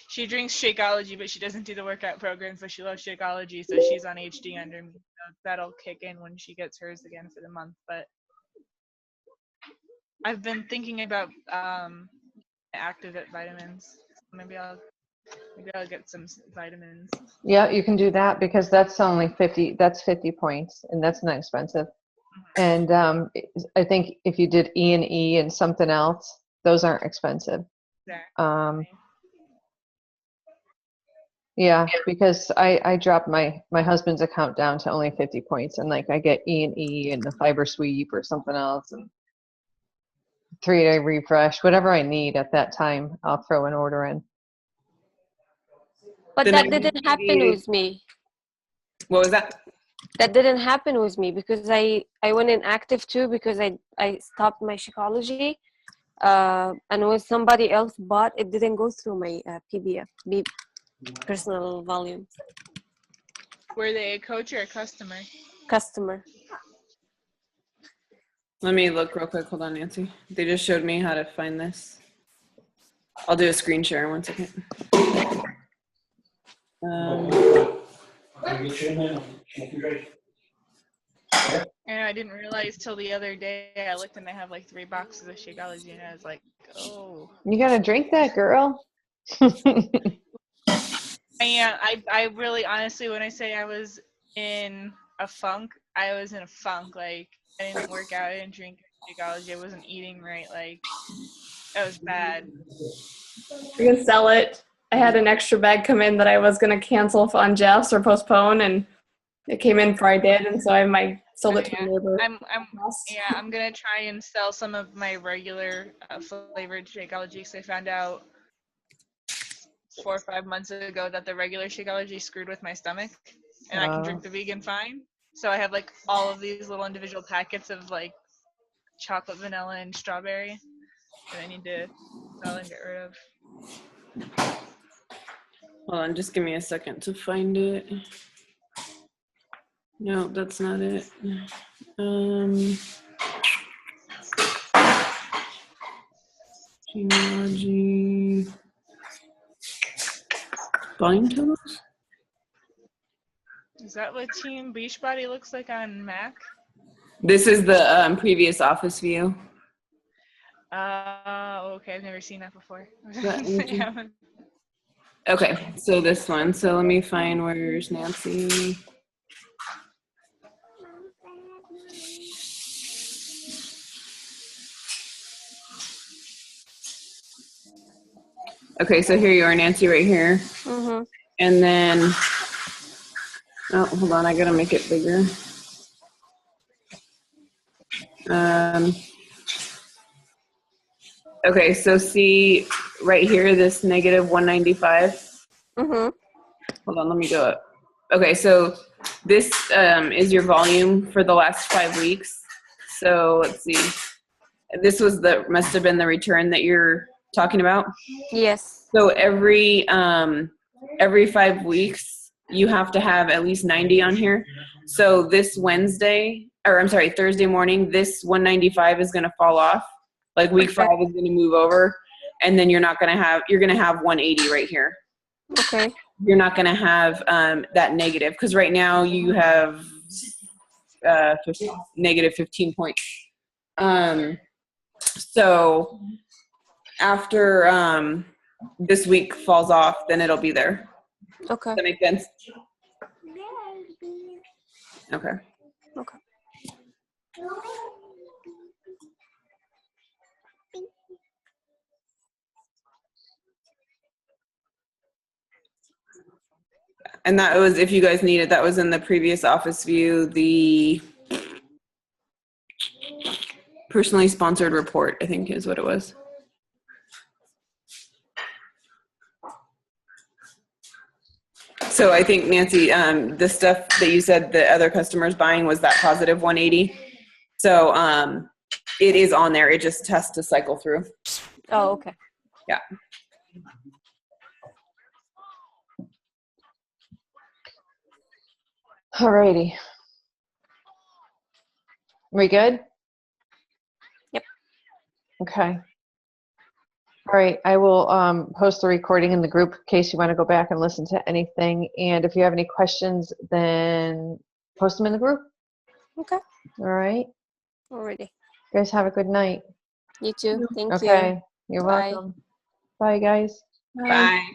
she drinks Shakeology, but she doesn't do the workout programs, but she loves Shakeology, so she's on HD under me. So that'll kick in when she gets hers again for the month. But I've been thinking about Activate vitamins. Maybe I'll get some vitamins. Yeah, you can do that because that's only 50. That's 50 points, and that's not expensive. And I think if you did E and something else, those aren't expensive. Exactly. Yeah, because I dropped my husband's account down to only 50 points, and like I get E and the fiber sweep or something else, and 3-day refresh, whatever I need at that time, I'll throw an order in. But Then that I didn't happen maybe- with me. What was that? That didn't happen with me because I went inactive too because I stopped my Shakeology. And when somebody else bought, it didn't go through my PBF, personal volume. Were they a coach or a customer? Customer. Let me look real quick. Hold on, Nancy. They just showed me how to find this. I'll do a screen share in 1 second. And I didn't realize till the other day. I looked and they have like 3 boxes of Shakeology, and I was like, oh. You gotta drink that, girl. Yeah, I really honestly, when I say I was in a funk, I was in a funk. Like I didn't work out, I didn't drink Shakeology, I wasn't eating right. Like that was bad. You can sell it. I had an extra bag come in that I was going to cancel on Jeff's or postpone, and it came in before I did, and so I sold it to my neighbor. I'm gonna try and sell some of my regular flavored Shakeology because I found out 4 or 5 months ago that the regular Shakeology screwed with my stomach, and I can drink the vegan fine. So I have like all of these little individual packets of like chocolate, vanilla, and strawberry that I need to sell and get rid of. Hold on, just give me a second to find it. No, that's not it. Genealogy. Volume totals? Is that what Team Beachbody looks like on Mac? This is the previous office view. Okay, I've never seen that before. That energy. Yeah. Okay, so this one. So let me find where's Nancy. Okay, so here you are, Nancy, right here. Mm-hmm. And then, oh, hold on, I gotta make it bigger. Okay, so see right here, this negative 195. Mm-hmm. Hold on, let me go up. Okay, so this is your volume for the last 5 weeks. So let's see. This was must have been the return that you're talking about. Yes. So every 5 weeks, you have to have at least 90 on here. So this Thursday morning, this 195 is going to fall off. Like week Okay. 5 is going to move over, and then you're going to have 180 right here. Okay. You're not going to have that negative, because right now you have negative 15 points. So after this week falls off, then it'll be there. Okay. Does that make sense? Okay. Okay. And that was, if you guys need it, that was in the previous office view, the personally sponsored report, I think is what it was. So I think, Nancy, the stuff that you said the other customers buying was that positive 180. So it is on there. It just has to cycle through. Oh, okay. Yeah. Alrighty. We good? Yep. Okay. All right, I will post the recording in the group in case you want to go back and listen to anything. And if you have any questions, then post them in the group. Okay. All right. Already. You guys have a good night. You too. Thank you. Okay. You're Bye. welcome. Bye, guys. Bye.